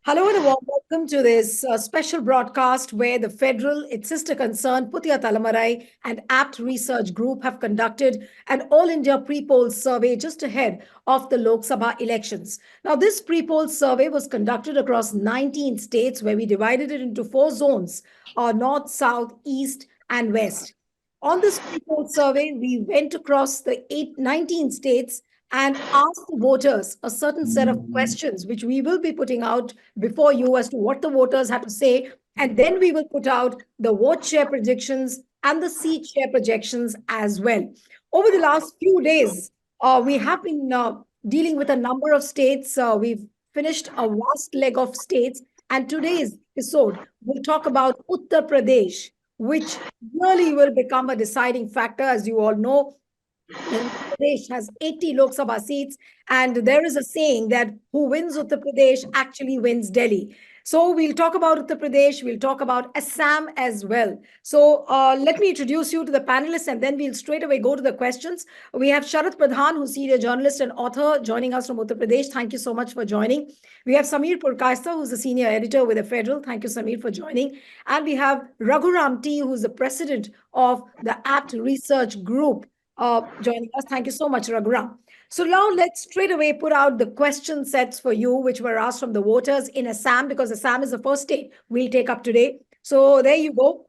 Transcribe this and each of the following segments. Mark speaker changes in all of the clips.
Speaker 1: Hello and a warm welcome to this special broadcast where the Federal, its sister concern, Puthiyathalaimurai and Apt Research Group have conducted an all India pre-poll survey just ahead of the Lok Sabha elections. Now, this pre-poll survey was conducted across 19 states where we divided it into four zones, north, south, east, and west. On this pre-poll survey, we went across the 19 states and asked the voters a certain set of questions, which we will be putting out before you as to what the voters had to say. And then we will put out the vote share predictions and the seat share projections as well. Over the last few days, we have been dealing with a number of states. We've finished a vast leg of states. And today's episode, we'll talk about Uttar Pradesh, which really will become a deciding factor. As you all know, Uttar Pradesh has 80 Lok Sabha seats, and there is a saying that who wins Uttar Pradesh actually wins Delhi. So we'll talk about Uttar Pradesh, we'll talk about Assam as well. So let me introduce you to the panelists, and then we'll straight away go to the questions. We have Sharat Pradhan, who's senior journalist and author, joining us from Uttar Pradesh. Thank you so much for joining. We have Samir Purkaista, who's a senior editor with the Federal. Thank you, Samir, for joining. And we have Raghuram T, who's the president of the Apt Research Group, joining us. Thank you so much, Raghuram. So now let's straight away put out the question sets for you, which were asked from the voters in Assam, because Assam is the first state we'll take up today. So there you go.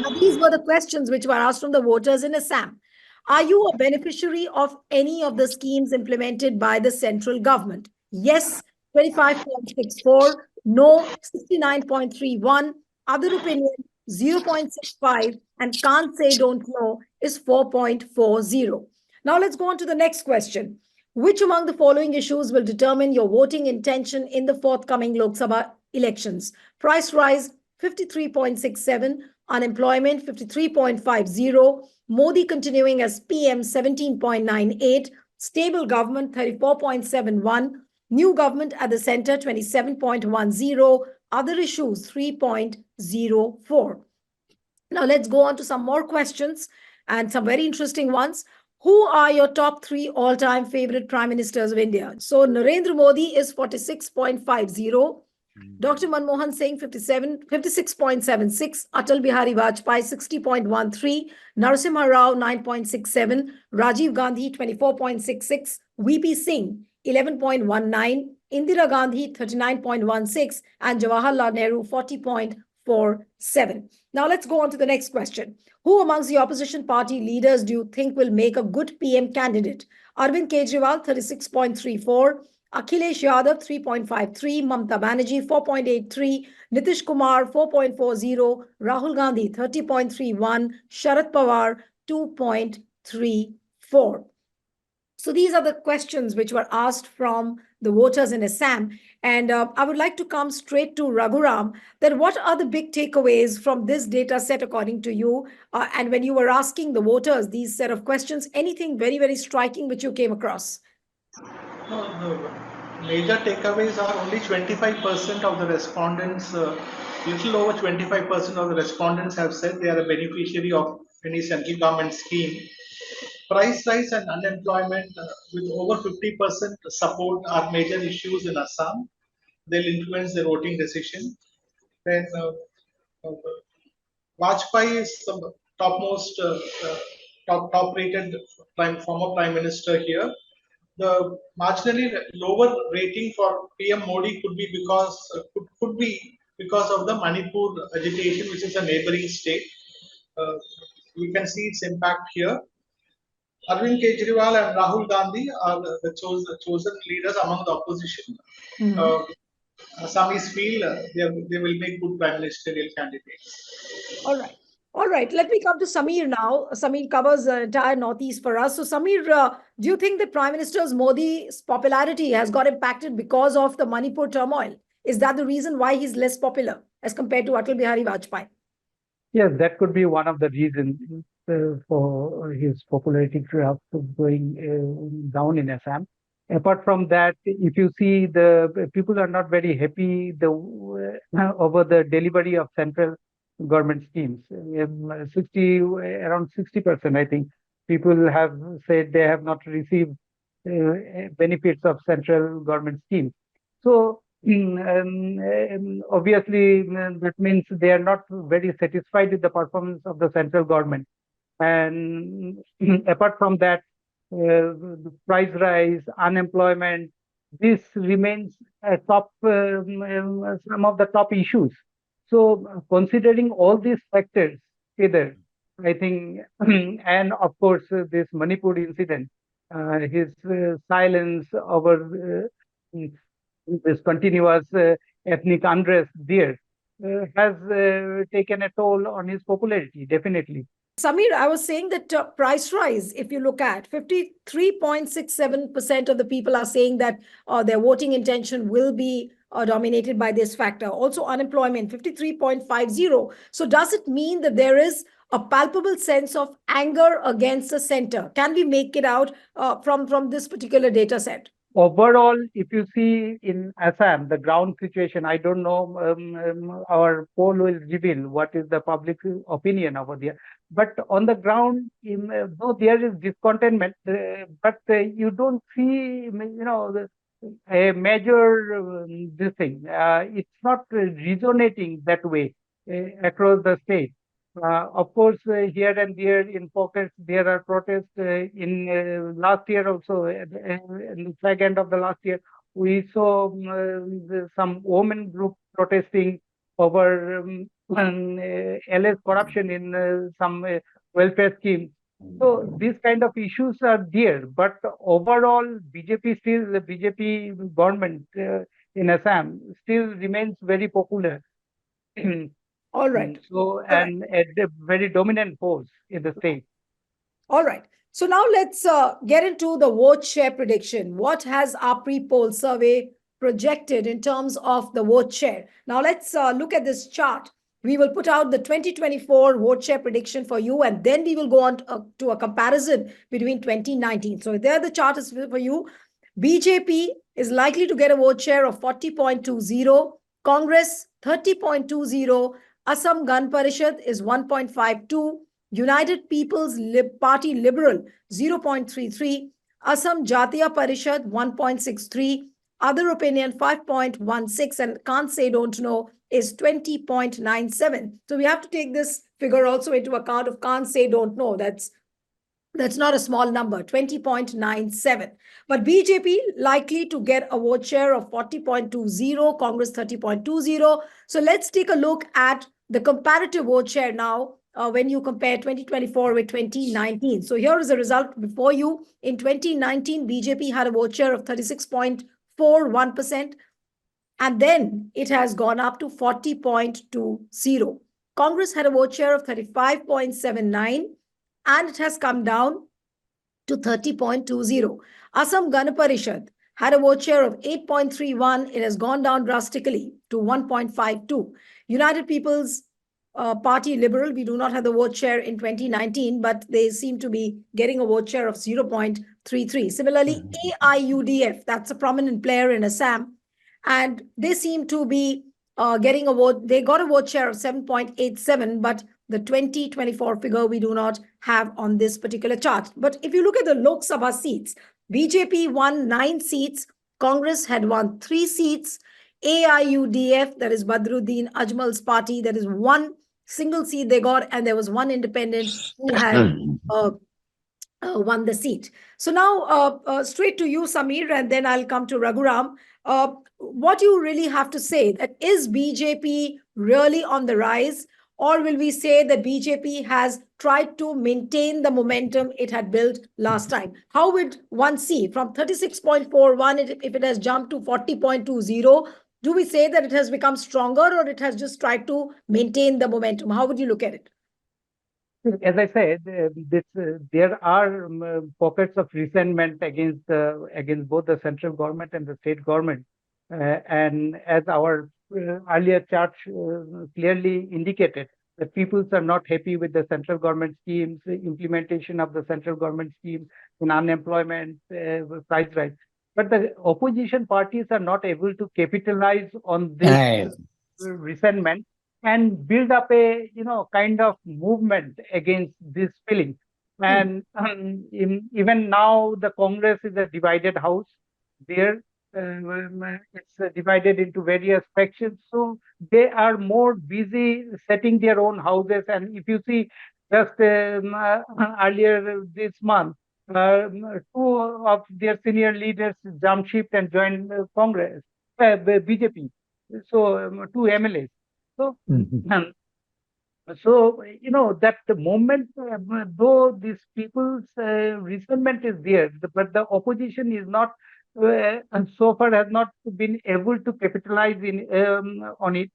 Speaker 1: Now, these were the questions which were asked from the voters in Assam. Are you a beneficiary of any of the schemes implemented by the central government? Yes, 25.64, no, 69.31, other opinion, 0.65, and can't say don't know is 4.40. Now let's go on to the next question. Which among the following issues will determine your voting intention in the forthcoming Lok Sabha elections? Price rise, 53.67, unemployment, 53.50, Modi continuing as PM, 17.98, stable government, 34.71, new government at the center, 27.10, other issues, 3.04. Now let's go on to some more questions and some very interesting ones. Who are your top three all-time favorite prime ministers of India? So Narendra Modi is 46.50, Dr. Manmohan Singh 56.76, Atal Bihari Vajpayee 60.13, Narasimha Rao 9.67, Rajiv Gandhi 24.66, VP Singh 11.19, Indira Gandhi 39.16, and Jawaharlal Nehru 40.47. Now let's go on to the next question. Who amongst the opposition party leaders do you think will make a good PM candidate? Arvind Kejriwal 36.34, Akhilesh Yadav 3.53, Mamta Banerjee 4.83, Nitish Kumar 4.40, Rahul Gandhi 30.31, Sharad Pawar 2.34. So these are the questions which were asked from the voters in Assam. And I would like to come straight to Raghuram, that what are the big takeaways from this data set according to you? And when you were asking the voters these set of questions, anything very, very striking which you came across?
Speaker 2: No, the major takeaways are only 25% of the respondents, little over 25% of the respondents have said they are a beneficiary of any central government scheme. Price rise and unemployment with over 50% support are major issues in Assam. They'll influence the voting decision. Then Vajpayee is the topmost, top-rated former prime minister here. The marginally lower rating for PM Modi could be because of the Manipur agitation, which is a neighboring state. We can see its impact here. Arvind Kejriwal and Rahul Gandhi are the chosen leaders among the opposition. Assamese feel they will make good prime ministerial candidates.
Speaker 1: All right. All right. Let me come to Samir now. Samir covers the entire Northeast for us. So, Samir, do you think that Prime Minister Modi's popularity has got impacted because of the Manipur turmoil? Is that the reason why he's less popular as compared to Atal Bihari Vajpayee?
Speaker 3: Yes, that could be one of the reasons for his popularity going down in Assam. Apart from that, if you see, the people are not very happy over the delivery of central government schemes. 60, around 60%, I think, people have said they have not received benefits of central government schemes. So obviously, that means they are not very satisfied with the performance of the central government. And apart from that, the price rise, unemployment, this remains a some of the top issues. So, considering all these factors together, I think, and of course, this Manipur incident, his silence over this continuous ethnic unrest there has taken a toll on his popularity, definitely.
Speaker 1: Samir, I was saying that price rise, if you look at 53.67% of the people are saying that their voting intention will be dominated by this factor. Also, unemployment 53.50. So, does it mean that there is a palpable sense of anger against the center? Can we make it out from this particular data set?
Speaker 3: Overall, if you see in Assam, the ground situation, I don't know, our poll will reveal what is the public opinion over there. But on the ground, though there is discontentment, but you don't see, a major this thing. It's not resonating that way across the state. Of course, here and there in pockets, there are protests. In last year also, in the flag end of the last year, we saw some women group protesting over alleged corruption in some welfare schemes. So these kind of issues are there, but overall, the BJP government in Assam still remains very popular.
Speaker 1: All right.
Speaker 3: So,
Speaker 1: All right.
Speaker 3: and a very dominant force in the state.
Speaker 1: All right. So now let's get into the vote share prediction. What has our pre-poll survey projected in terms of the vote share? Now let's look at this chart. We will put out the 2024 vote share prediction for you, and then we will go on to a comparison between 2019. So there the chart is for you. BJP is likely to get a vote share of 40.20, Congress 30.20, Assam Gan Parishad is 1.52, United People's Party Liberal 0.33, Assam Jatiya Parishad 1.63, other opinion 5.16, and can't say don't know is 20.97. So we have to take this figure also into account of can't say don't know. That's not a small number, 20.97. But BJP likely to get a vote share of 40.20, Congress 30.20. So let's take a look at the comparative vote share now when you compare 2024 with 2019. So here is the result before you. In 2019, BJP had a vote share of 36.41%, and then it has gone up to 40.20. Congress had a vote share of 35.79, and it has come down to 30.20. Assam Gan Parishad had a vote share of 8.31. It has gone down drastically to 1.52. United People's Party Liberal, we do not have the vote share in 2019, but they seem to be getting a vote share of 0.33. Similarly, AIUDF, that's a prominent player in Assam, and they seem to be getting a vote. They got a vote share of 7.87, but the 2024 figure we do not have on this particular chart. But if you look at the Lok Sabha seats, BJP won 9 seats, Congress had won 3 seats, AIUDF, that is Badruddin Ajmal's party, that is 1 single seat they got, and there was 1 independent who had won the seat. So now straight to you, Samir, and then I'll come to Raghuram. What do you really have to say? That is BJP really on the rise? Or will we say that BJP has tried to maintain the momentum it had built last time? How would one see from 36.41, if it has jumped to 40.20, do we say that it has become stronger or it has just tried to maintain the momentum? How would you look at it?
Speaker 3: As I said, there are pockets of resentment against both the central government and the state government. And as our earlier chart clearly indicated, that peoples are not happy with the central government schemes, the implementation of the central government schemes in unemployment, price rise. But the opposition parties are not able to capitalize on this resentment and build up a kind of movement against this feeling. And even now the Congress is a divided house there. it's divided into various factions. So they are more busy setting their own houses. And if you see, just earlier this month, two of their senior leaders jumped ship and joined Congress, BJP. So two MLAs. So so, that the moment, though these people's resentment is there, but the opposition is not, and so far has not been able to capitalize on it.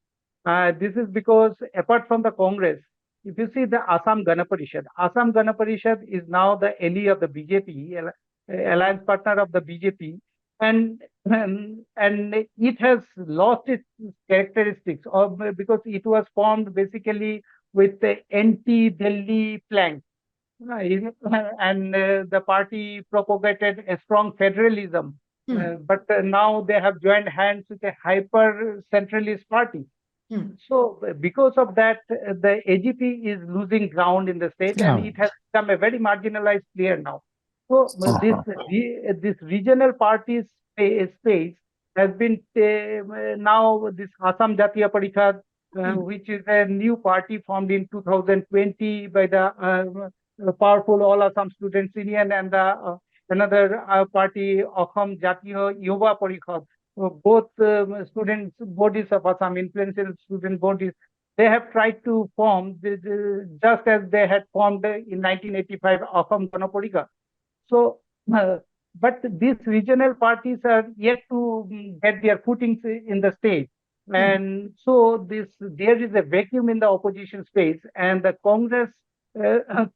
Speaker 3: This is because apart from the Congress, if you see the Assam Gana Parishad is now the ally of the BJP, alliance partner of the BJP, and it has lost its characteristics, because it was formed basically with the anti-Delhi plank. And the party propagated a strong federalism. But now they have joined hands with a hyper-centralist party. So because of that, the AGP is losing ground in the state, and it has become a very marginalized player now. So this regional parties space has been now this Assam Jatiya Parishad, which is a new party formed in 2020 by the powerful All Assam Students Union and the another party, Assam Jatiya Yuva Parishad. Both student bodies of Assam, influential student bodies, they have tried to form just as they had formed in 1985 Assam Ganaparika. So, but these regional parties are yet to get their footings in the state. And so there is a vacuum in the opposition space, and the Congress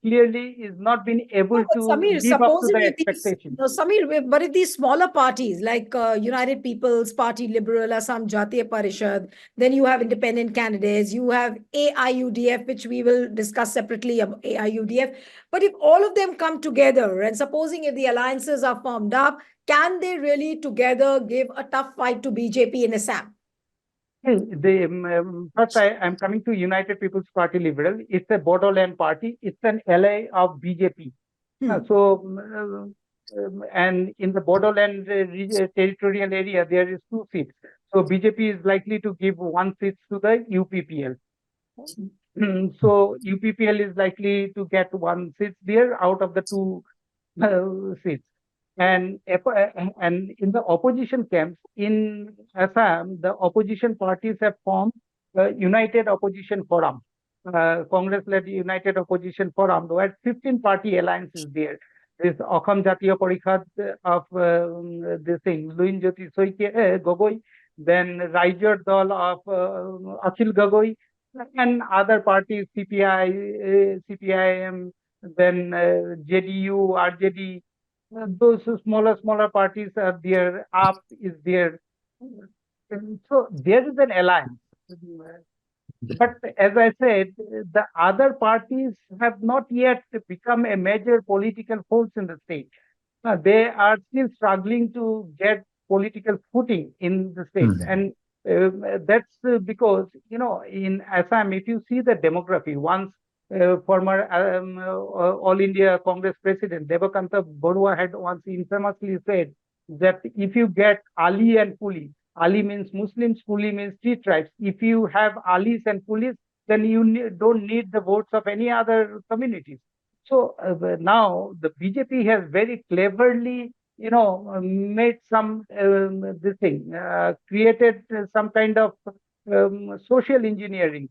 Speaker 3: clearly is not being able to
Speaker 1: Samir,
Speaker 3: live up to
Speaker 1: supposing
Speaker 3: the
Speaker 1: if these,
Speaker 3: expectations.
Speaker 1: no, Samir, but if these smaller parties like United People's Party, Liberal, Assam Jatiya Parishad, then you have independent candidates, you have AIUDF, which we will discuss separately, AIUDF. But if all of them come together, and supposing if the alliances are formed up, can they really together give a tough fight to BJP in Assam?
Speaker 3: First, I'm coming to United People's Party Liberal. It's a Bodoland party. It's an ally of BJP. And in the Bodoland territorial area, there is 2 seats. So BJP is likely to give 1 seat to the UPPL. So UPPL is likely to get 1 seat there out of the 2 seats. And in the opposition camps in Assam, the opposition parties have formed United Opposition Forum, Congress-led United Opposition Forum, where 15 party alliance is there. This Assam Jatiya Parishad of this thing, Luin Jyoti Gogoi, then Raijar Dal of Akhil Gogoi, and other parties, CPI, CPIM, then JDU, RJD. Those smaller parties are there. Apt is there. So there is an alliance. But as I said, the other parties have not yet become a major political force in the state. They are still struggling to get political footing in the state. And that's because, in Assam, if you see the demography, once former All India Congress President Devakanta Barua had once infamously said that if you get Ali and Kuli, Ali means Muslims, Kuli means 3 tribes. If you have Alis and Kulis, then you don't need the votes of any other communities. So now the BJP has very cleverly, made some this thing, created some kind of social engineering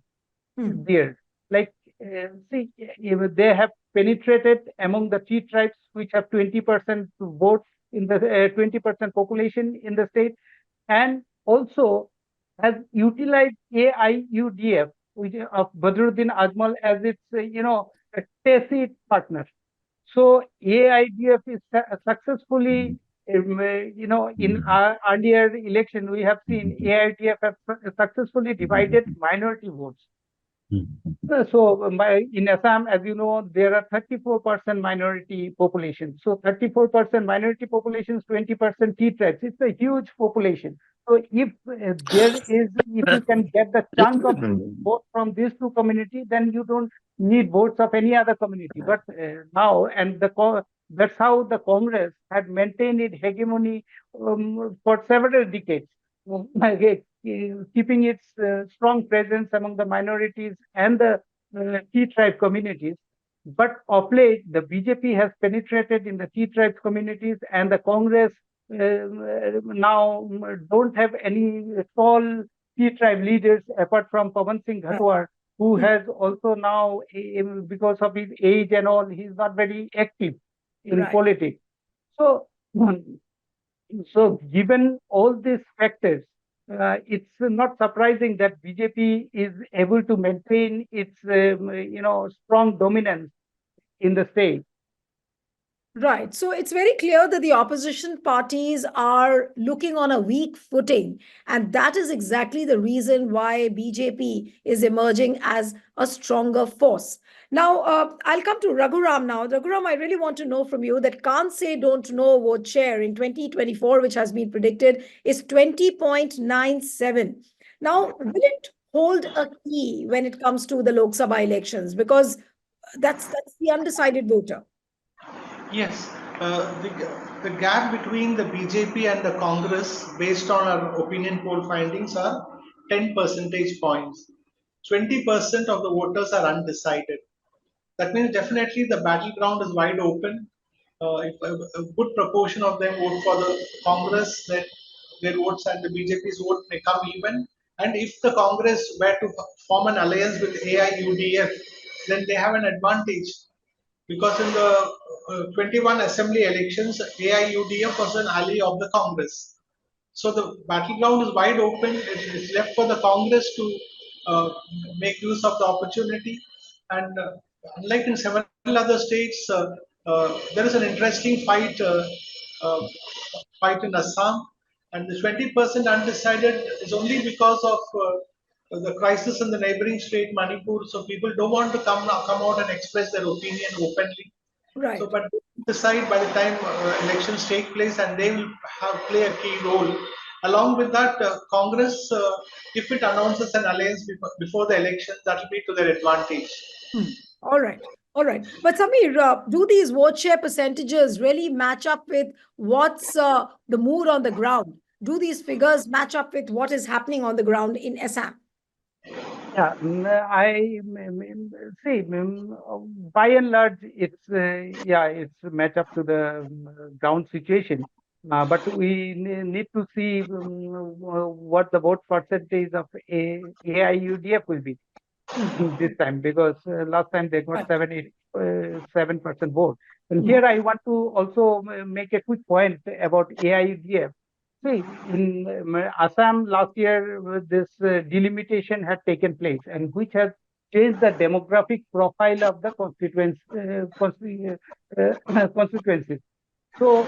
Speaker 3: there. Like, see, they have penetrated among the 3 tribes which have 20% votes in the 20% population in the state, and also has utilized AIUDF, which of Badruddin Ajmal, as its a tacit partner. So AIDF is successfully, in our earlier election, we have seen AIDF have successfully divided minority votes. So in Assam, as you know, there are 34% minority population. So 34% minority population is 20% T tribes. It's a huge population. So if you can get the chunk of vote from these 2 communities, then you don't need votes of any other community. But now, and That's how the Congress had maintained its hegemony for several decades, keeping its strong presence among the minorities and the T tribe communities. But of late, the BJP has penetrated in the T tribes communities, and the Congress now don't have any tall T tribe leaders apart from Pawan Singh Ghatwar, who has also now, because of his age and all, he's not very active in
Speaker 1: Right.
Speaker 3: politics. So, so given all these factors, it's not surprising that BJP is able to maintain its, strong dominance in the state.
Speaker 1: Right. So it's very clear that the opposition parties are looking on a weak footing. And that is exactly the reason why BJP is emerging as a stronger force. Now, I'll come to Raghuram now. Raghuram, I really want to know from you that can't say don't know vote share in 2024, which has been predicted, is 20.97. Now, will it hold a key when it comes to the Lok Sabha elections? Because that's the undecided voter.
Speaker 2: Yes, the gap between the BJP and the Congress, based on our opinion poll findings, are 10 percentage points. 20% of the voters are undecided. That means definitely the battleground is wide open. If a good proportion of them vote for the Congress, then their votes and the BJP's vote may come even. And if the Congress were to form an alliance with AIUDF, then they have an advantage because in the 21 assembly elections, AIUDF was an ally of the Congress. So the battleground is wide open. It's left for the Congress to uh, make use of the opportunity. And unlike in several other states, there is an interesting uh, fight in Assam. And the 20% undecided is only because of the crisis in the neighboring state, Manipur. So people don't want to come out and express their opinion openly. So,
Speaker 1: Right.
Speaker 2: but they decide by the time elections take place, and they will play a key role. Along with that, Congress, if it announces an alliance before the elections, that will be to their advantage.
Speaker 1: Hmm. All right. All right. But Samir, do these vote share percentages really match up with what's the mood on the ground? Do these figures match up with what is happening on the ground in Assam?
Speaker 3: Yeah, see, by and large, it's match up to the ground situation. But we need to see what the vote percentage of AIUDF will be this time, because last time they got
Speaker 1: Right.
Speaker 3: 7% vote. And
Speaker 1: Hmm.
Speaker 3: here I want to also make a quick point about AIUDF. See, in Assam last year, this delimitation had taken place, and which has changed the demographic profile of the constituencies. So,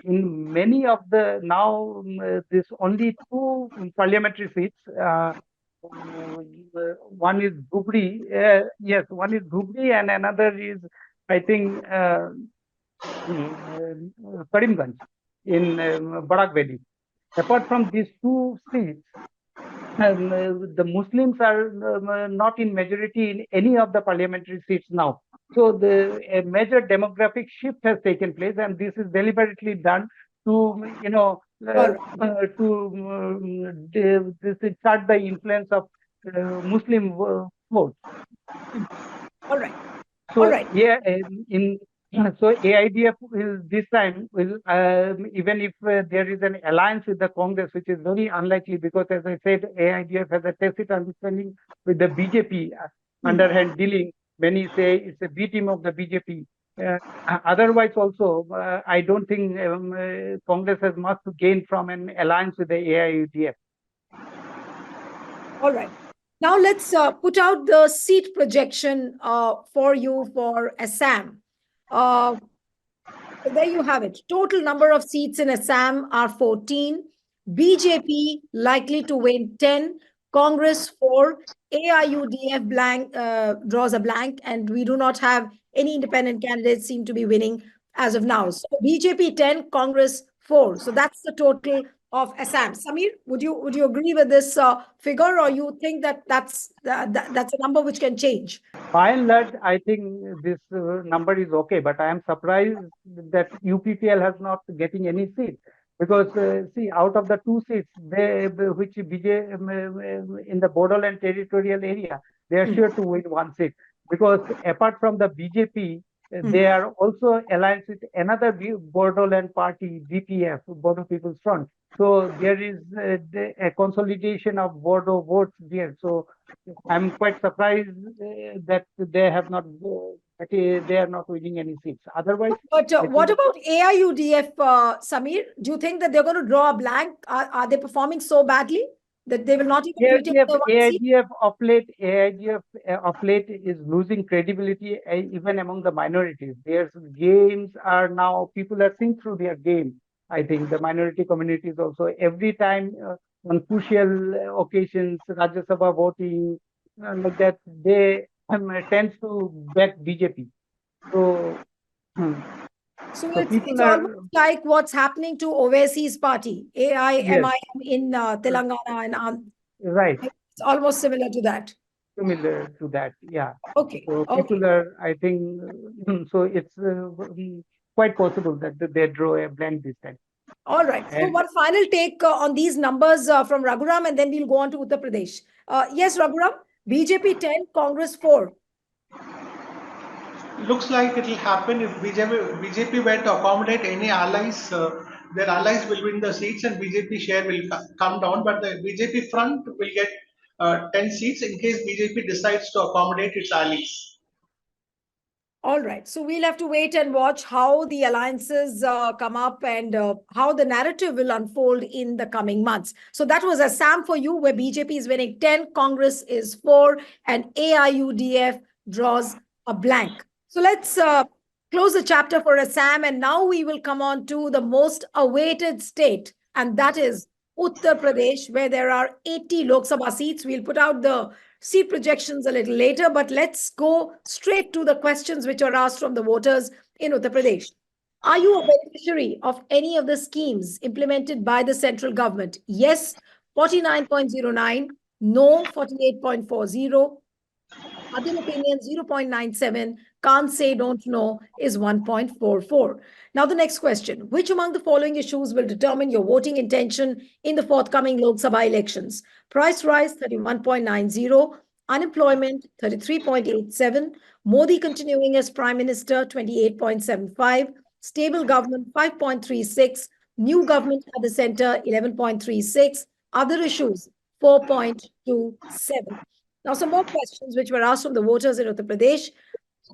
Speaker 3: in many of the now, this only two parliamentary seats. One is Dhubri, yes, one is Dhubri, and another is, I think, Karimganj in Barak Valley. Apart from these two seats, the Muslims are not in majority in any of the parliamentary seats now. So a major demographic shift has taken place, and this is deliberately done to,
Speaker 1: All right.
Speaker 3: this start the influence of Muslim vote.
Speaker 1: Hmm. All right. All
Speaker 3: So
Speaker 1: right.
Speaker 3: yeah, so AIDF will this time will even if there is an alliance with the Congress, which is very unlikely because, as I said, AIDF has a tacit understanding with the BJP,
Speaker 1: Hmm.
Speaker 3: underhand dealing. Many say it's a B team of the BJP. Otherwise, also, I don't think Congress has much to gain from an alliance with the AIUDF.
Speaker 1: All right. Now let's put out the seat projection for you for Assam. Uh, So there you have it. Total number of seats in Assam are 14. BJP likely to win 10. Congress 4. AIUDF blank draws a blank, and we do not have any independent candidates seem to be winning as of now. So BJP 10, Congress 4. So that's the total of Assam. Samir, would you agree with this figure, or you think that that's a number which can change?
Speaker 3: By and large, I think this number is okay, but I am surprised that UPPL has not getting any seats because see, out of the two seats, which BJ in the Bodoland territorial area, they are
Speaker 1: Mm,
Speaker 3: sure to win one seat because apart from the BJP, they
Speaker 1: mm.
Speaker 3: are also alliance with another Bodoland party, BPF, Bodo People's Front. So there is a consolidation of Bodo votes there. So I'm quite surprised that they have not they are not winning any seats. Otherwise,
Speaker 1: But
Speaker 3: I
Speaker 1: what
Speaker 3: think
Speaker 1: about AIUDF, Samir? Do you think that they're going to draw a blank? Are they performing so badly that they will not even retain
Speaker 3: AIGF,
Speaker 1: the one seat?
Speaker 3: AIGF of late, AIGF of late is losing credibility even among the minorities. Their games are now people are seeing through their game. I think the minority communities also every time on crucial occasions, Rajya Sabha voting like that, they tends to back BJP. So, hmm,
Speaker 1: So
Speaker 3: so
Speaker 1: it's
Speaker 3: people
Speaker 1: almost
Speaker 3: are
Speaker 1: like what's happening to Owaisi's party,
Speaker 3: yes,
Speaker 1: AIMIM in Telangana, and
Speaker 3: right.
Speaker 1: it's almost similar to that.
Speaker 3: Similar to that, yeah.
Speaker 1: Okay,
Speaker 3: So
Speaker 1: okay.
Speaker 3: people are, I think, so it's quite possible that they draw a blank this time.
Speaker 1: All right. So
Speaker 3: And
Speaker 1: one final take on these numbers from Raghuram, and then we'll go on to Uttar Pradesh. Yes, Raghuram, BJP 10, Congress 4.
Speaker 2: Looks like it will happen if BJP were to accommodate any allies. Their allies will win the seats and BJP share will come down, but the BJP front will get 10 seats in case BJP decides to accommodate its allies.
Speaker 1: All right. So we'll have to wait and watch how the alliances come up and how the narrative will unfold in the coming months. So that was Assam for you, where BJP is winning 10, Congress is 4, and AIUDF draws a blank. So let's close the chapter for Assam. And now we will come on to the most awaited state, and that is Uttar Pradesh, where there are 80 Lok Sabha seats. We'll put out the seat projections a little later, but let's go straight to the questions which are asked from the voters in Uttar Pradesh. Are you a beneficiary of any of the schemes implemented by the central government? Yes, 49.09, no, 48.40, other opinion 0.97, can't say don't know is 1.44. Now the next question, which among the following issues will determine your voting intention in the forthcoming Lok Sabha elections? Price rise 31.90, unemployment 33.87, Modi continuing as prime minister 28.75, stable government 5.36, new government at the center 11.36, other issues 4.27. Now, some more questions which were asked from the voters in Uttar Pradesh.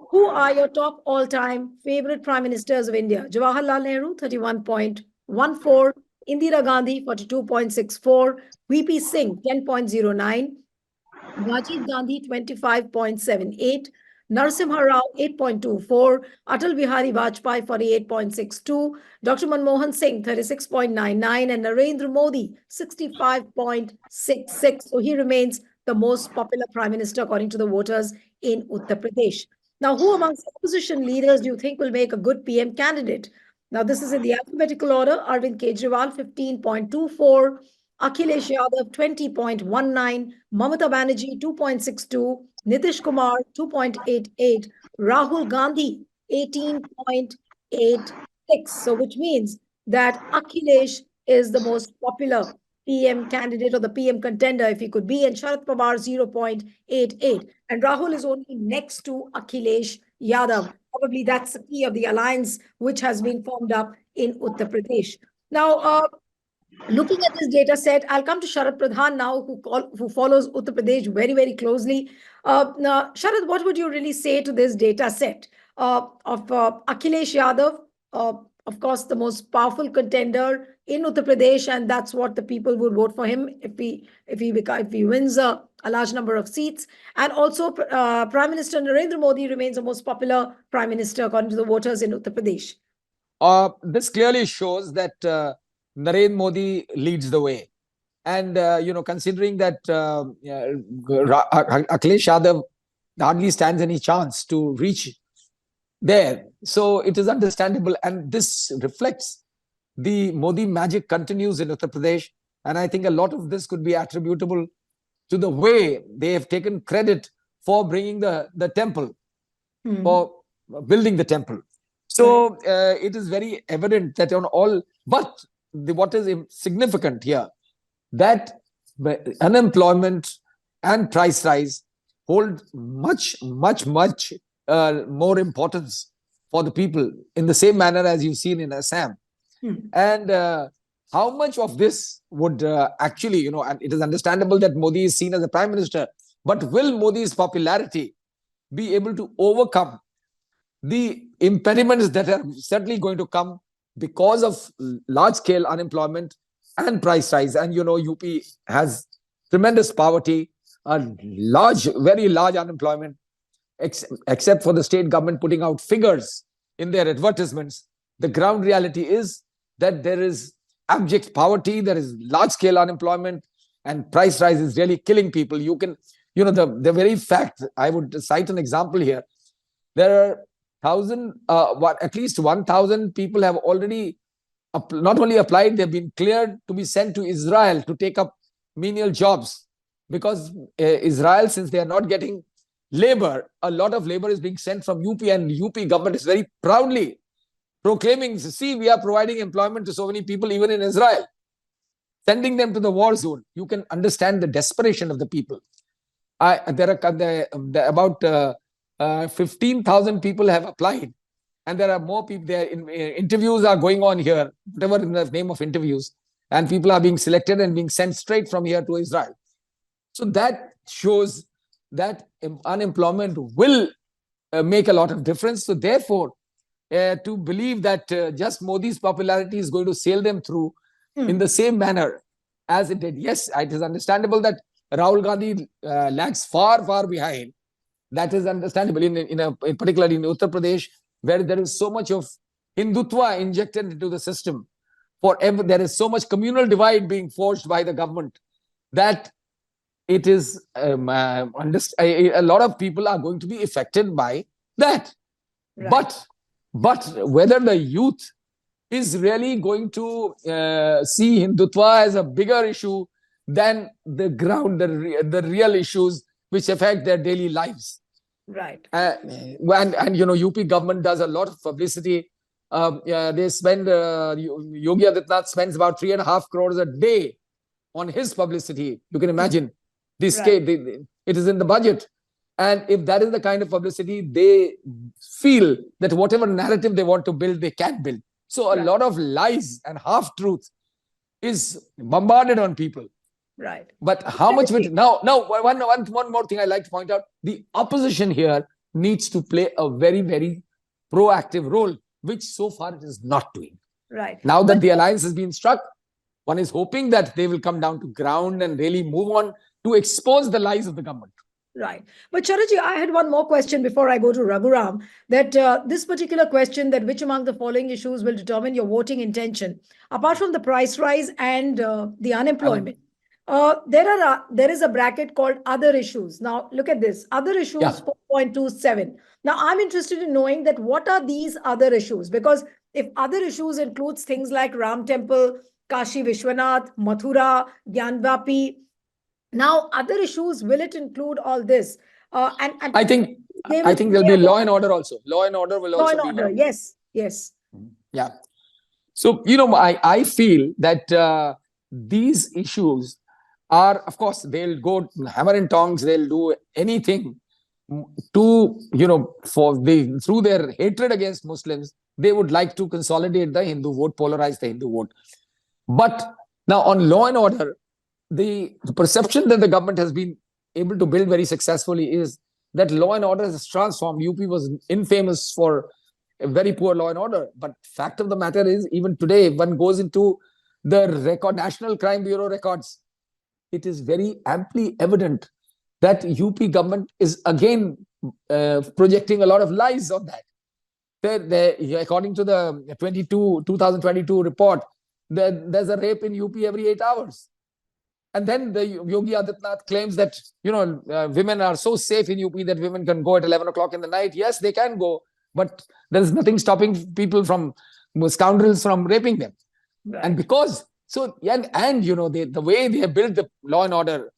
Speaker 1: Who are your top all-time favorite prime ministers of India? Jawaharlal Nehru, 31.14, Indira Gandhi, 42.64, VP Singh, 10.09, Rajiv Gandhi, 25.78, Narasimha Rao, 8.24, Atal Bihari Vajpayee, 48.62, Dr. Manmohan Singh, 36.99, and Narendra Modi, 65.66. So he remains the most popular prime minister according to the voters in Uttar Pradesh. Now, who amongst opposition leaders do you think will make a good PM candidate? Now, this is in the alphabetical order. Arvind Kejriwal, 15.24, Akhilesh Yadav, 20.19, Mamata Banerjee, 2.62, Nitish Kumar, 2.88, Rahul Gandhi, 18.86. So, which means that Akhilesh is the most popular PM candidate or the PM contender, if he could be, and Sharad Pawar, 0.88. And Rahul is only next to Akhilesh Yadav. Probably that's the key of the alliance which has been formed up in Uttar Pradesh. Now, looking at this data set, I'll come to Sharad Pradhan now, who follows Uttar Pradesh very, very closely. Now, Sharad, what would you really say to this data set of Akhilesh Yadav, uh, of course, the most powerful contender in Uttar Pradesh, and that's what the people would vote for him if he wins a large number of seats. And also, Prime Minister Narendra Modi remains the most popular prime minister according to the voters in Uttar Pradesh.
Speaker 4: This clearly shows that Narendra Modi leads the way. And, considering that Akhilesh Yadav hardly stands any chance to reach there, so it is understandable. And this reflects the Modi magic continues in Uttar Pradesh. And I think a lot of this could be attributable to the way they have taken credit for bringing the temple, for building the temple. So it is very evident that on all, but what is significant here, that unemployment and price rise hold much more importance for the people in the same manner as you've seen in Assam. And how much of this would actually, and it is understandable that Modi is seen as a prime minister, but will Modi's popularity be able to overcome the impediments that are certainly going to come because of large scale unemployment and price rise? And UP has tremendous poverty, a very large unemployment, except for the state government putting out figures in their advertisements. The ground reality is that there is abject poverty, there is large scale unemployment, and price rise is really killing people. You can, the very fact, I would cite an example here. There are at least 1,000 people have already not only applied, they've been cleared to be sent to Israel to take up menial jobs, because Israel, since they are not getting labor, a lot of labor is being sent from UP, and UP government is very proudly proclaiming, see, we are providing employment to so many people even in Israel, sending them to the war zone. You can understand the desperation of the people. There are about 15,000 people have applied, and there are more people there. Interviews are going on here, whatever in the name of interviews, and people are being selected and being sent straight from here to Israel. So that shows that unemployment will make a lot of difference. So therefore, to believe that just Modi's popularity is going to sail them through in the same manner as it did. Yes, it is understandable that Rahul Gandhi lags far behind. That is understandable, in particularly in Uttar Pradesh, where there is so much of Hindutva injected into the system. There is so much communal divide being forged by the government that it is a lot of people are going to be affected by that. Right. But whether the youth is really going to see Hindutva as a bigger issue than the ground, the real issues which affect their daily lives.
Speaker 1: Right.
Speaker 4: And UP government does a lot of publicity. They spend, Yogi Adityanath spends about 3.5 crores a day on his publicity. You can imagine this. Right. It is in the budget. And if that is the kind of publicity, they feel that whatever narrative they want to build, they can build. So a lot of lies and half-truth is bombarded on people.
Speaker 1: Right.
Speaker 4: But how much of it now? One more thing I like to point out: the opposition here needs to play a very proactive role, which so far it is not doing.
Speaker 1: Right.
Speaker 4: Now that the alliance has been struck, one is hoping that they will come down to ground and really move on to expose the lies of the government.
Speaker 1: Right. But Sharaji, I had one more question before I go to Raghuram, that this particular question, that which among the following issues will determine your voting intention, apart from the price rise and the unemployment, there is a bracket called other issues. Now, look at this. Other issues, 4.27. Now, I'm interested in knowing that what are these other issues? Because if other issues includes things like Ram Temple, Kashi Vishwanath, Mathura, Gyanvapi, now, other issues, will it include all this? And
Speaker 4: I think there'll be law and order also. Law and order will also be.
Speaker 1: Law and order, yes.
Speaker 4: Yeah. So, I feel that these issues are, of course, they'll go hammer and tongs. They'll do anything to, through their hatred against Muslims, they would like to consolidate the Hindu vote, polarize the Hindu vote. But now on law and order, the perception that the government has been able to build very successfully is that law and order has transformed. UP was infamous for a very poor law and order. But fact of the matter is, even today, if one goes into the National Crime Bureau records, it is very amply evident that UP government is again projecting a lot of lies on that. According to the 2022 report, there's a rape in UP every 8 hours. And then the Yogi Adityanath claims that, women are so safe in UP that women can go at 11 o'clock in the night. Yes, they can go, but there is nothing stopping people scoundrels from raping them. And because, so, and the way they have built the law and order,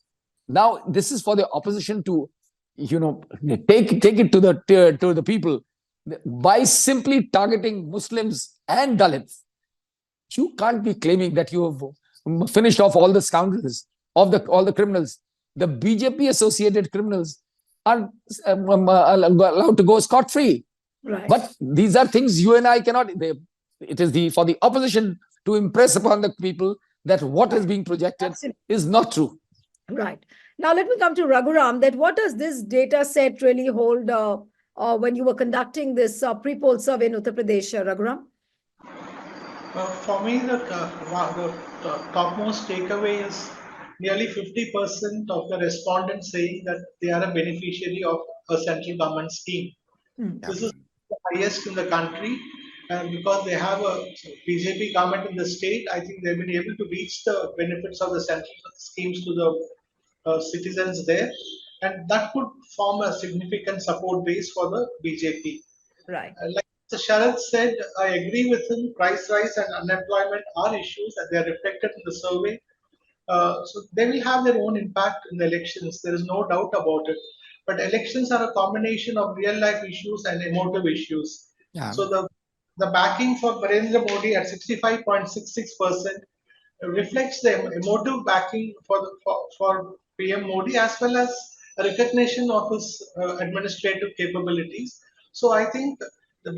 Speaker 4: now this is for the opposition to, take it to the people by simply targeting Muslims and Dalits. You can't be claiming that you have finished off all the scoundrels, all the criminals. The BJP associated criminals are allowed to go scot-free.
Speaker 1: Right.
Speaker 4: But these are things you and I cannot. It is for the opposition to impress upon the people that what is being projected is not true.
Speaker 1: Right. Now, let me come to Raghuram, that what does this data set really hold when you were conducting this pre-poll survey in Uttar Pradesh, Raghuram?
Speaker 2: For me, the topmost takeaway is nearly 50% of the respondents saying that they are a beneficiary of a central government scheme. This is the highest in the country, and because they have a BJP government in the state, I think they've been able to reach the benefits of the central schemes to the citizens there, and that could form a significant support base for the BJP.
Speaker 1: Right.
Speaker 2: Like Mr. Sharad said, I agree with him. Price rise and unemployment are issues, and they are reflected in the survey. So they will have their own impact in the elections. There is no doubt about it. But elections are a combination of real life issues and emotive issues.
Speaker 4: Yeah.
Speaker 2: So the backing for Narendra Modi at 65.66% reflects the emotive backing for PM Modi, as well as a recognition of his administrative capabilities. So I think the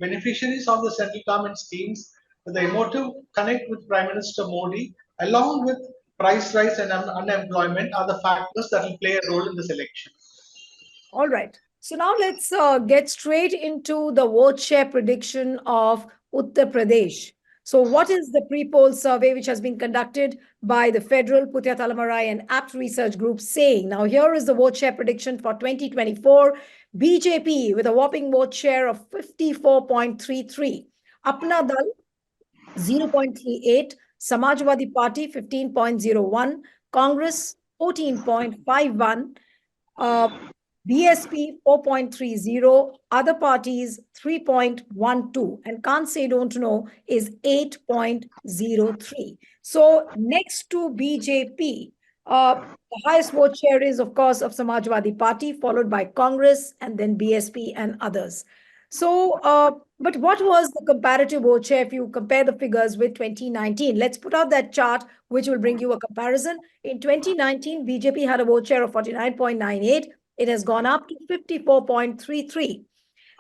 Speaker 2: beneficiaries of the central government schemes, the emotive connect with Prime Minister Modi, along with price rise and unemployment, are the factors that will play a role in this election.
Speaker 1: All right. So now let's get straight into the vote share prediction of Uttar Pradesh. So what is the pre-poll survey which has been conducted by the Federal-Puthiyathalaimurai-Apt research group saying? Now here is the vote share prediction for 2024. BJP with a whopping vote share of 54.33. Apna Dal 0.38. Samajwadi Party 15.01. Congress 14.51. BSP 4.30, other parties 3.12, and can't say don't know is 8.03. So next to BJP, the highest vote share is, of course, of Samajwadi Party, followed by Congress, and then BSP and others. So, but what was the comparative vote share if you compare the figures with 2019? Let's put out that chart, which will bring you a comparison. In 2019, BJP had a vote share of 49.98. It has gone up to 54.33.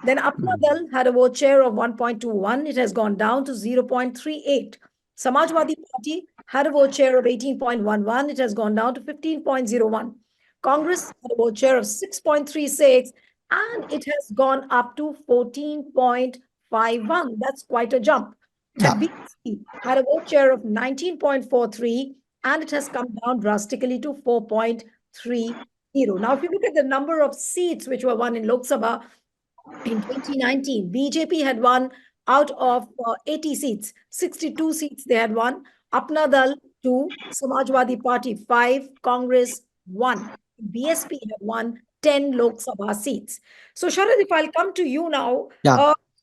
Speaker 1: Then Apna Dal had a vote share of 1.21. It has gone down to 0.38. Samajwadi Party had a vote share of 18.11. It has gone down to 15.01. Congress had a vote share of 6.36, and it has gone up to 14.51. That's quite a jump. And BSP had a vote share of 19.43, and it has come down drastically to 4.30. Now, if you look at the number of seats which were won in Lok Sabha in 2019, BJP had won out of 80 seats, 62 seats they had won. Apna Dal 2, Samajwadi Party 5, Congress 1. BSP had won 10 Lok Sabha seats. So, Sharad, if I'll come to you now,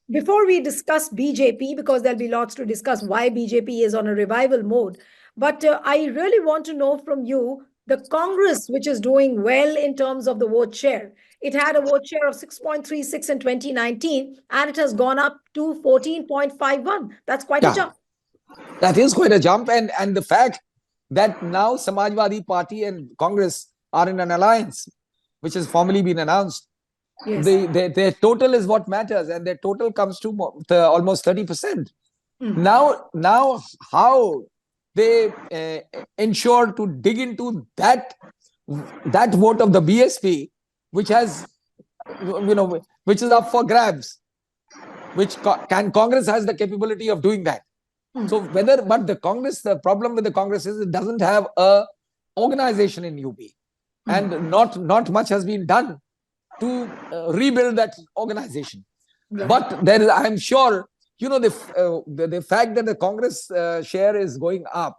Speaker 1: before we discuss BJP, because there'll be lots to discuss why BJP is on a revival mode, but I really want to know from you the Congress, which is doing well in terms of the vote share. It had a vote share of 6.36 in 2019, and it has gone up to 14.51. That's quite a jump.
Speaker 4: That is quite a jump. And the fact that now Samajwadi Party and Congress are in an alliance, which has formally been announced,
Speaker 1: Yes.
Speaker 4: their total is what matters, and their total comes to almost 30%. Now, how they ensure to dig into that vote of the BSP, which has, which is up for grabs, which Congress has the capability of doing that. So but the problem with the Congress is it doesn't have a organization in UP, and not much has been done to rebuild that organization.
Speaker 1: Right.
Speaker 4: But there is, I'm sure, the fact that the Congress share is going up,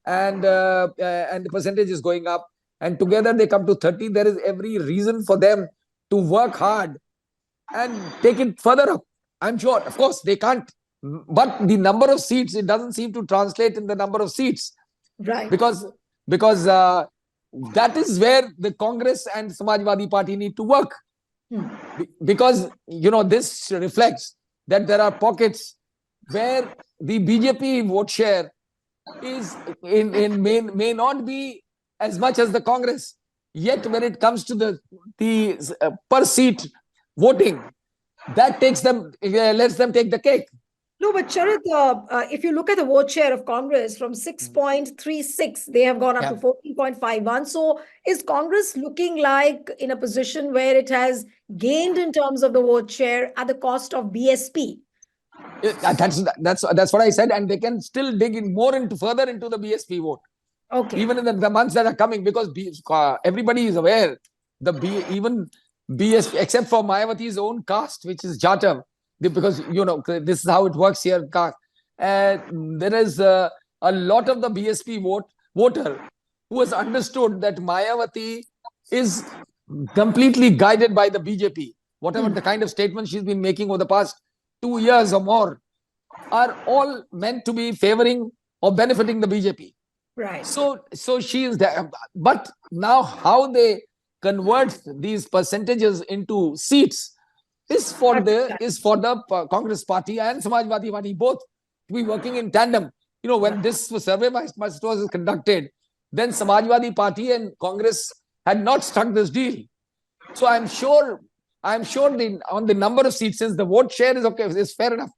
Speaker 4: and the percentage is going up, and together they come to 30, there is every reason for them to work hard and take it further up. I'm sure, of course, they can't But the number of seats, it doesn't seem to translate in the number of seats.
Speaker 1: Right.
Speaker 4: Because that is where the Congress and Samajwadi Party need to work. Because, this reflects that there are pockets where the BJP vote share is may not be as much as the Congress. Yet when it comes to the per seat voting, that lets them take the cake.
Speaker 1: No, but Sharad, if you look at the vote share of Congress from 6.36, they have gone up to 14.51. So is Congress looking like in a position where it has gained in terms of the vote share at the cost of BSP?
Speaker 4: That's what I said, and they can still dig in further into the BSP vote.
Speaker 1: Okay.
Speaker 4: Even in the months that are coming, because everybody is aware, even BSP, except for Mayawati's own caste, which is Jatav, because this is how it works here. There is a lot of the BSP voter who has understood that Mayawati is completely guided by the BJP. Whatever the kind of statements she's been making over the past 2 years or more are all meant to be favoring or benefiting the BJP.
Speaker 1: Right.
Speaker 4: So she is there. But now how they convert these percentages into seats is for the Congress Party and Samajwadi Party both to be working in tandem. When this survey was conducted, then Samajwadi Party and Congress had not struck this deal. So I'm sure on the number of seats, since the vote share is fair enough,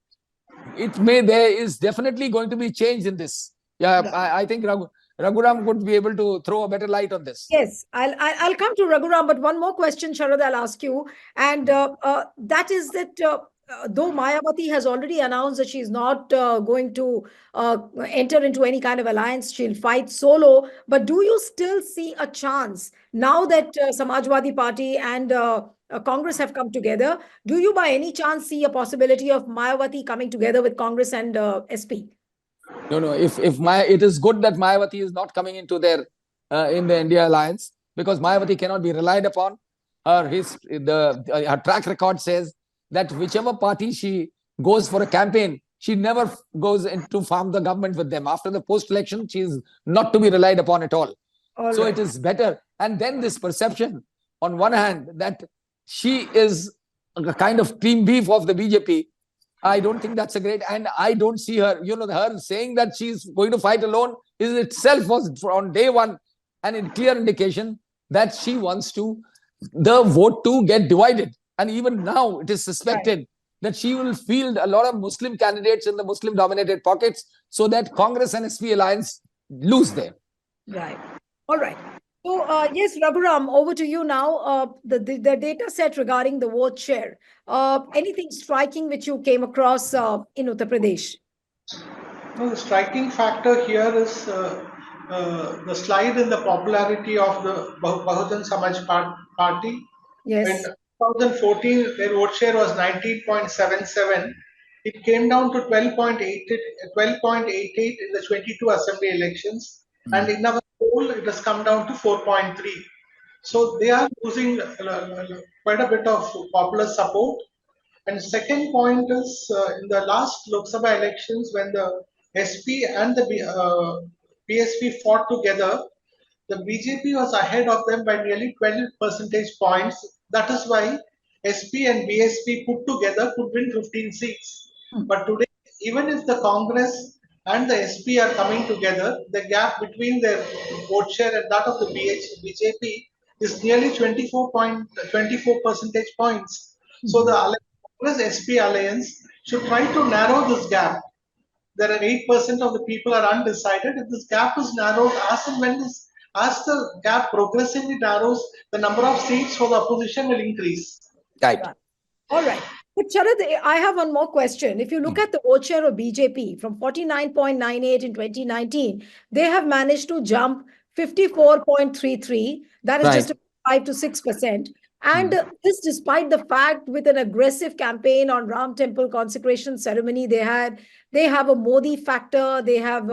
Speaker 4: there is definitely going to be change in this. I think Raghuram would be able to throw a better light on this.
Speaker 1: Yes, I'll come to Raghuram, but one more question, Sharad, I'll ask you, and that is that though Mayawati has already announced that she's not going to enter into any kind of alliance, she'll fight solo. But do you still see a chance now that Samajwadi Party and Congress have come together? Do you by any chance see a possibility of Mayawati coming together with Congress and SP?
Speaker 4: No. It is good that Mayawati is not coming into in the India alliance, because Mayawati cannot be relied upon. Her track record says that whichever party she goes for a campaign, she never goes in to form the government with them. After the post-election, she is not to be relied upon at all. So it is better. And then this perception, on one hand, that she is a kind of team beef of the BJP, I don't think that's a great, and I don't see her, her saying that she's going to fight alone is itself was on day one an clear indication that she wants the vote to get divided. And even now it is suspected that she will field a lot of Muslim candidates in the Muslim dominated pockets so that Congress and SP alliance lose there.
Speaker 1: Right. All right. So, yes, Raghuram, over to you now. The data set regarding the vote share. Anything striking which you came across in Uttar Pradesh?
Speaker 2: No, the striking factor here is the slide in the popularity of the Bahujan Samaj Party.
Speaker 1: Yes.
Speaker 2: In 2014, their vote share was 19.77. It came down to 12.88 in the 22 assembly elections, and in our poll, it has come down to 4.3. So they are losing quite a bit of popular support. And second point is in the last Lok Sabha elections, when the SP and the PSP fought together, the BJP was ahead of them by nearly 12 percentage points. That is why SP and BSP put together could win 15 seats. But today, even if the Congress and the SP are coming together, the gap between their vote share and that of the BJP is nearly 24 percentage points. So the Congress-SP alliance should try to narrow this gap. There are 8% of the people are undecided. If this gap is narrowed, as the gap progressively narrows, the number of seats for the opposition will increase.
Speaker 4: Right.
Speaker 1: All right. But Sharad, I have one more question. If you look at the vote share of BJP from 49.98 in 2019, they have managed to jump 54.33. That is just 5 to 6%. And this despite the fact with an aggressive campaign on Ram Temple consecration ceremony they have a Modi factor, they have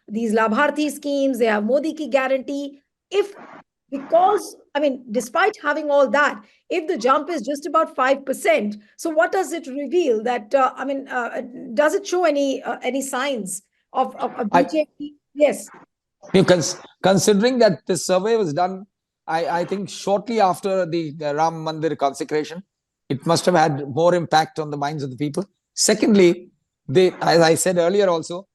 Speaker 1: these Labharthi schemes, they have Modi ki guarantee. If because, I mean, despite having all that, if the jump is just about 5%, so what does it reveal? That, does it show any signs of BJP? Yes.
Speaker 4: Considering that this survey was done, I think shortly after the Ram Mandir consecration, it must have had more impact on the minds of the people. Secondly, as I said earlier also,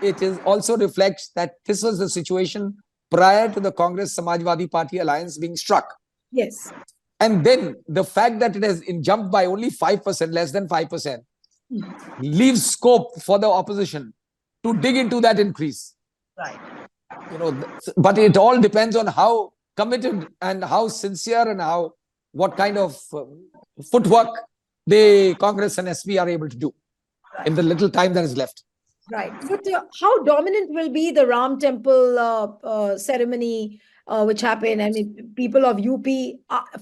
Speaker 4: it is also reflects that this was the situation prior to the Congress Samajwadi Party alliance being struck.
Speaker 1: Yes.
Speaker 4: And then the fact that it has jumped by only 5%, less than 5%, leaves scope for the opposition to dig into that increase.
Speaker 1: Right.
Speaker 4: But it all depends on how committed and how sincere and what kind of footwork the Congress and SP are able to do in the little time that is left.
Speaker 1: Right. But how dominant will be the Ram temple ceremony which happened? I mean, people of UP,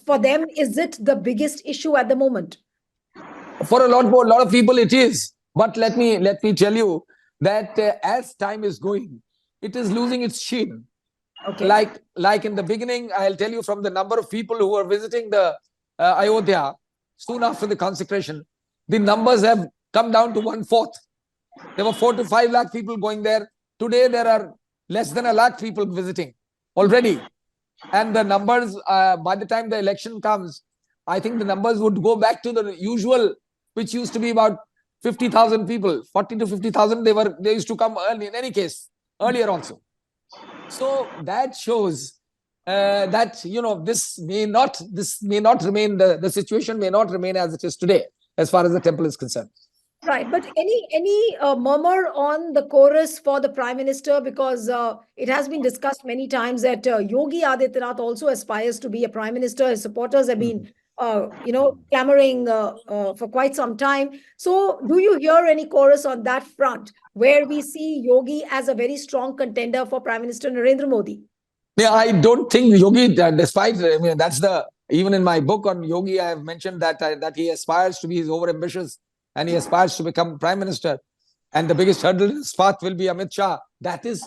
Speaker 1: for them, is it the biggest issue at the moment?
Speaker 4: For a lot of people, it is. But let me tell you that as time is going, it is losing its sheen. Okay. Like in the beginning, I'll tell you from the number of people who were visiting the Ayodhya soon after the consecration, the numbers have come down to 1/4. There were 4 to 5 lakh people going there. Today, there are less than 1 lakh people visiting already. And the numbers, by the time the election comes, I think the numbers would go back to the usual, which used to be about 50,000 people, 40 to 50,000. They used to come early in any case, earlier also. So that shows that this may not remain, the situation may not remain as it is today, as far as the temple is concerned.
Speaker 1: Right, but any murmur on the chorus for the Prime Minister, because it has been discussed many times that Yogi Adityanath also aspires to be a Prime Minister. His supporters have been clamoring for quite some time. So do you hear any chorus on that front, where we see Yogi as a very strong contender for Prime Minister Narendra Modi?
Speaker 4: Yeah, I don't think Yogi, despite, even in my book on Yogi, I have mentioned that he aspires to be, he's overambitious, and he aspires to become Prime Minister. And the biggest hurdle in his path will be Amit Shah. That is,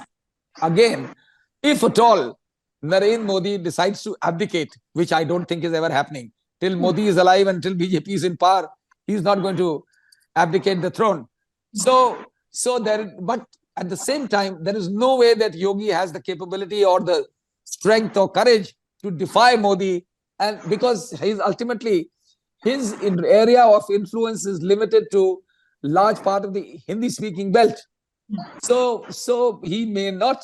Speaker 4: again, if at all Narendra Modi decides to abdicate, which I don't think is ever happening, till Modi is alive and till BJP is in power, he's not going to abdicate the throne. But at the same time, there is no way that Yogi has the capability or the strength or courage to defy Modi, and because he's ultimately, his area of influence is limited to large part of the Hindi-speaking belt. So he may not,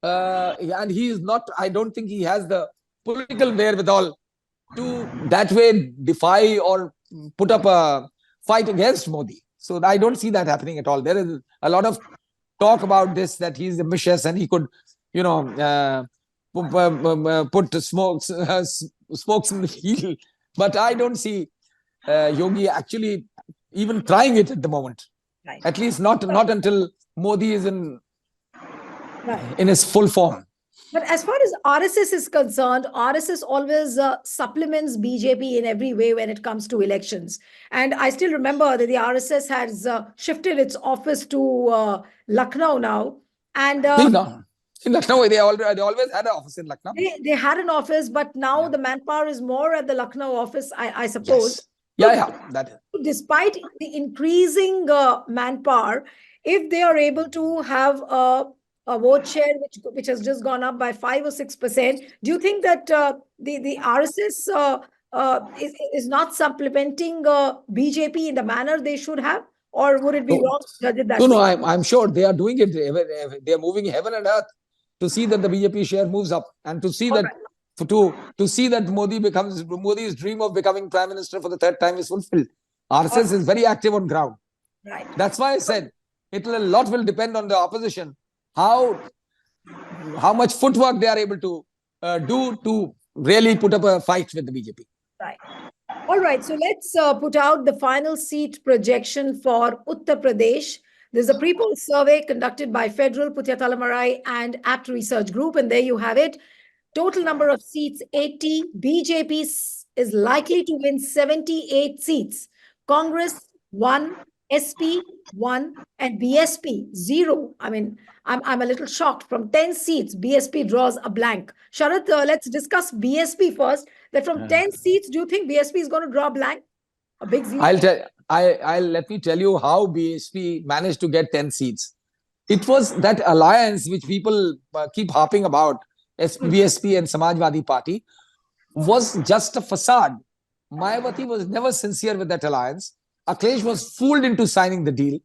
Speaker 4: and he is not, I don't think he has the political wherewithal to that way defy or put up a fight against Modi. So I don't see that happening at all. There is a lot of talk about this, that he's ambitious and he could, put smokes in the field. But I don't see Yogi actually even trying it at the moment. Right. At least not until Modi is in his full form.
Speaker 1: But as far as RSS is concerned, RSS always supplements BJP in every way when it comes to elections. And I still remember that the RSS has shifted its office to Lucknow now. And
Speaker 4: in Lucknow, they always had an office in Lucknow.
Speaker 1: They had an office, but now the manpower is more at the Lucknow office, I suppose.
Speaker 4: Yes. That.
Speaker 1: Despite the increasing manpower, if they are able to have a vote share which has just gone up by 5 or 6%, do you think that the RSS is not supplementing BJP in the manner they should have? Or would it be wrong to judge it that way?
Speaker 4: No, I'm sure they are doing it. They are moving heaven and earth to see that the BJP share moves up, and to see that to see that Modi's dream of becoming Prime Minister for the 3rd time is fulfilled. RSS is very active on ground.
Speaker 1: Right.
Speaker 4: That's why I said a lot will depend on the opposition, how much footwork they are able to do to really put up a fight with the BJP.
Speaker 1: Right. All right. So let's put out the final seat projection for Uttar Pradesh. There's a pre-poll survey conducted by Federal-Puthiyathalaimurai-Apt Research Group, and there you have it. Total number of seats, 80. BJP is likely to win 78 seats. Congress, 1. SP 1 and BSP 0. I mean, I'm a little shocked. From 10 seats, BSP draws a blank. Sharad, let's discuss BSP first. That from 10 seats, do you think BSP is going to draw a blank? A big zero?
Speaker 4: I'll let me tell you how BSP managed to get 10 seats. It was that alliance which people keep harping about, BSP and Samajwadi Party, was just a facade. Mayawati was never sincere with that alliance. Akhilesh was fooled into signing the deal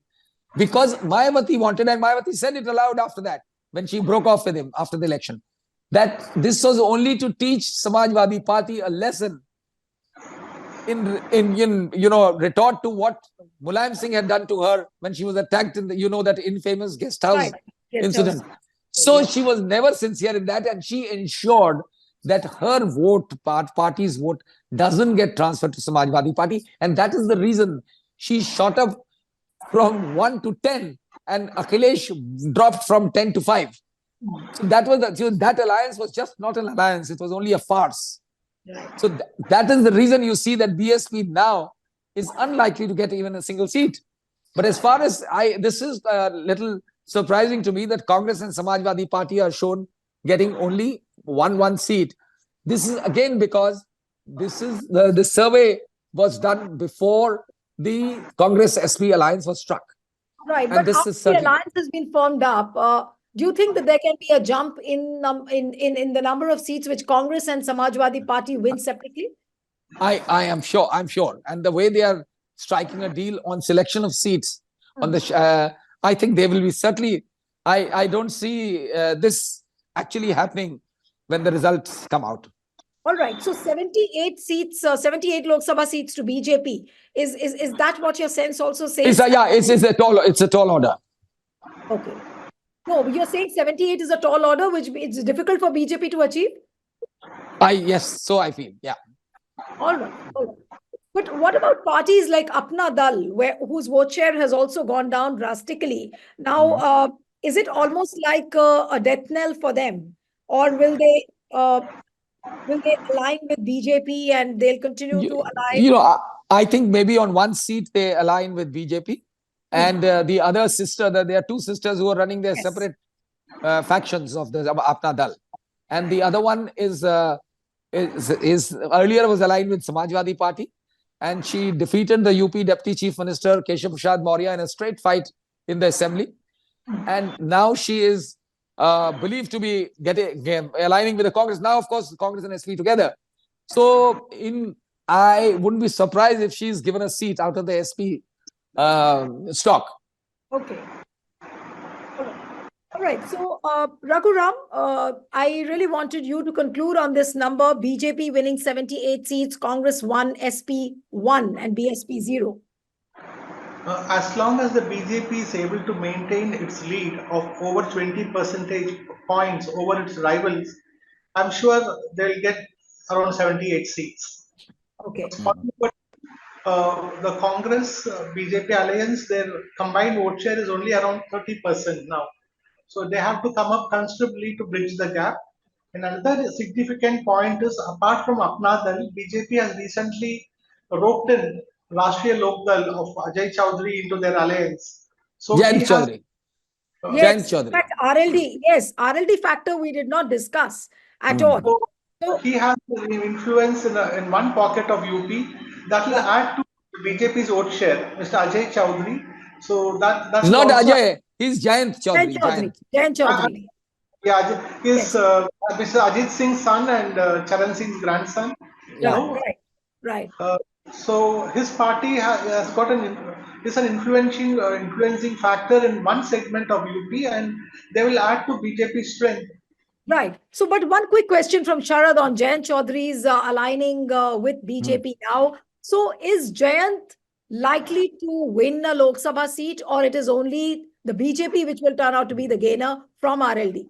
Speaker 4: because Mayawati wanted, and Mayawati said it aloud after that, when she broke off with him after the election, that this was only to teach Samajwadi Party a lesson in retort to what Mulayam Singh had done to her when she was attacked in the, that infamous guest house incident. So she was never sincere in that, and she ensured that her vote, party's vote, doesn't get transferred to Samajwadi Party, and that is the reason she shot up from 1 to 10, and Akhilesh dropped from 10 to 5. So that alliance was just not an alliance; it was only a farce. So that is the reason you see that BSP now is unlikely to get even a single seat. But as far as this is a little surprising to me that Congress and Samajwadi Party are shown getting only one seat. This is again because this is the survey was done before the Congress SP alliance was struck.
Speaker 1: Right, and but this after the alliance has been formed up, do you think that there can be a jump in the number of seats which Congress and Samajwadi Party win separately?
Speaker 4: I am sure. I'm sure, and the way they are striking a deal on selection of seats on the, I think they will be certainly. I don't see this actually happening when the results come out.
Speaker 1: All right. So 78 seats, 78 Lok Sabha seats to BJP. Is that what your sense also says?
Speaker 4: It's a tall order.
Speaker 1: Okay. No, you're saying 78 is a tall order, which it's difficult for BJP to achieve?
Speaker 4: Yes, so I feel, yeah.
Speaker 1: All right. But what about parties like Apna Dal, whose vote share has also gone down drastically? Now, is it almost like a death knell for them? Or will they align with BJP and they'll continue to align?
Speaker 4: I think maybe on one seat they align with BJP. And the other sister, there are two sisters who are running their separate factions of the Apna Dal. And the other one is earlier was aligned with Samajwadi Party. And she defeated the UP Deputy Chief Minister Keshav Prasad Maurya in a straight fight in the assembly. And now she is believed to be aligning with the Congress. Now, of course, Congress and SP together. So I wouldn't be surprised if she's given a seat out of the SP stock.
Speaker 1: Okay. All right. So, Raghuram, I really wanted you to conclude on this number: BJP winning 78 seats, Congress 1, SP 1, and BSP 0.
Speaker 2: As long as the BJP is able to maintain its lead of over 20 percentage points over its rivals, I'm sure they'll get around 78 seats.
Speaker 1: Okay.
Speaker 2: The Congress BJP alliance, their combined vote share is only around 30% now. So they have to come up considerably to bridge the gap. And another significant point is, apart from Apna Dal, BJP has recently roped in Rashtriya Lok Dal of Ajay Chaudhary into their alliance. So
Speaker 4: Jayant Chaudhary.
Speaker 1: Yes, in fact, RLD, yes, RLD factor we did not discuss at all.
Speaker 2: So he has influence in one pocket of UP that will add to BJP's vote share, Mr. Ajay Chaudhary. So that's
Speaker 4: not Ajay, he's Jayant Chaudhary.
Speaker 1: Jayant Chaudhary.
Speaker 2: Yeah, he's Mr. Ajit Singh's son and Charan Singh's grandson.
Speaker 1: Yeah, right.
Speaker 2: So his party has got an influencing factor in one segment of UP, and they will add to BJP's strength.
Speaker 1: Right. So, but one quick question from Sharad on Jayant Chaudhary's aligning with BJP now. So, is Jayant likely to win a Lok Sabha seat, or it is only the BJP which will turn out to be the gainer from RLD?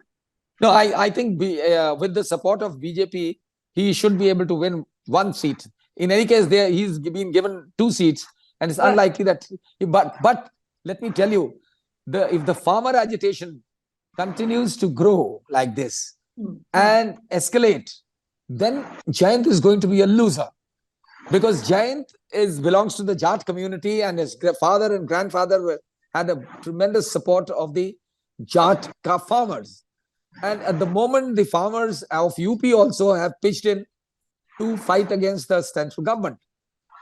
Speaker 4: No, I think with the support of BJP, he should be able to win one seat. In any case, he's been given 2 seats, and it's unlikely that. But let me tell you, if the farmer agitation continues to grow like this and escalate, then Jayant is going to be a loser. Because Jayant belongs to the Jat community, and his father and grandfather had a tremendous support of the Jat farmers. And at the moment, the farmers of UP also have pitched in to fight against the central government.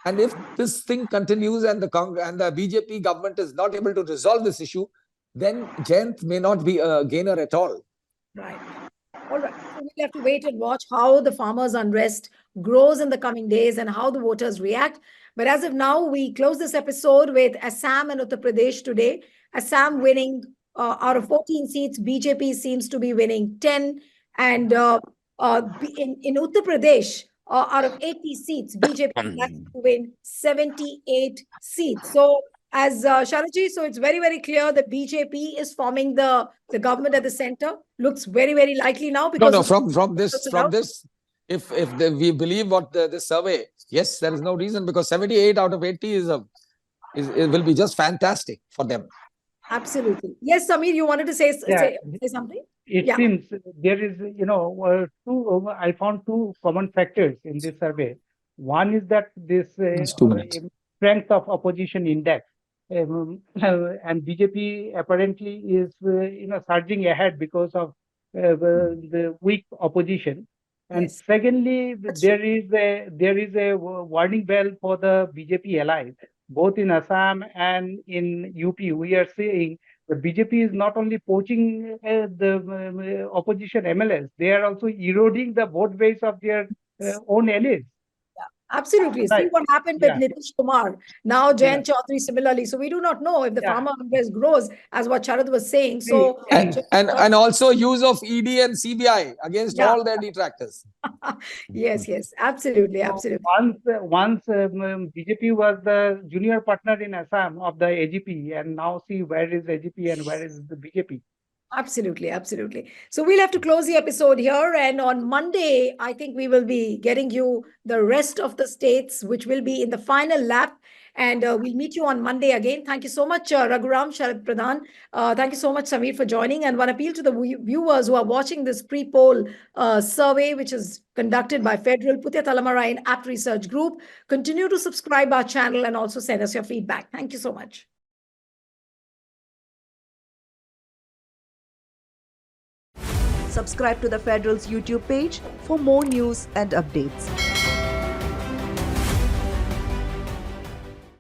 Speaker 4: And if this thing continues and the BJP government is not able to resolve this issue, then Jayant may not be a gainer at all.
Speaker 1: Right. All right. So we'll have to wait and watch how the farmers' unrest grows in the coming days and how the voters react. But as of now, we close this episode with Assam and Uttar Pradesh today. Assam winning out of 14 seats, BJP seems to be winning 10. And in Uttar Pradesh, out of 80 seats, BJP has to win 78 seats. So as Sharaji, so it's very, very clear that BJP is forming the government at the center. Looks very, very likely now because
Speaker 4: from this, if we believe what this survey, yes, there is no reason, because 78 out of 80 it will be just fantastic for them.
Speaker 1: Absolutely. Yes, Samir, you wanted to say something?
Speaker 3: It seems there is, I found two common factors in this survey. One is that this strength of opposition index. And BJP apparently is, surging ahead because of the weak opposition. And
Speaker 1: Yes.
Speaker 3: secondly, there is a warning bell for the BJP allies, both in Assam and in UP. We are seeing the BJP is not only poaching the opposition MLAs, they are also eroding the vote base of their own allies.
Speaker 1: Absolutely.
Speaker 3: Right.
Speaker 1: See what happened with Nitish Kumar. Now Jayant Chaudhary similarly. So we do not know if the farmer unrest grows, as what Sharad was saying. So
Speaker 4: and also use of ED and CBI against all their detractors.
Speaker 1: Yes, absolutely.
Speaker 3: Once BJP was the junior partner in Assam of the AGP, and now see where is AGP and where is the BJP.
Speaker 1: Absolutely. So we'll have to close the episode here. And on Monday, I think we will be getting you the rest of the states, which will be in the final lap. And we'll meet you on Monday again. Thank you so much, Raghuram, Sharad Pradhan. Thank you so much, Samir, for joining. And one appeal to the viewers who are watching this pre-poll survey, which is conducted by Federal-Puthiyathalaimurai-Apt Research Group. Continue to subscribe our channel and also send us your feedback. Thank you so much.
Speaker 5: Subscribe to the Federal's YouTube page for more news and updates.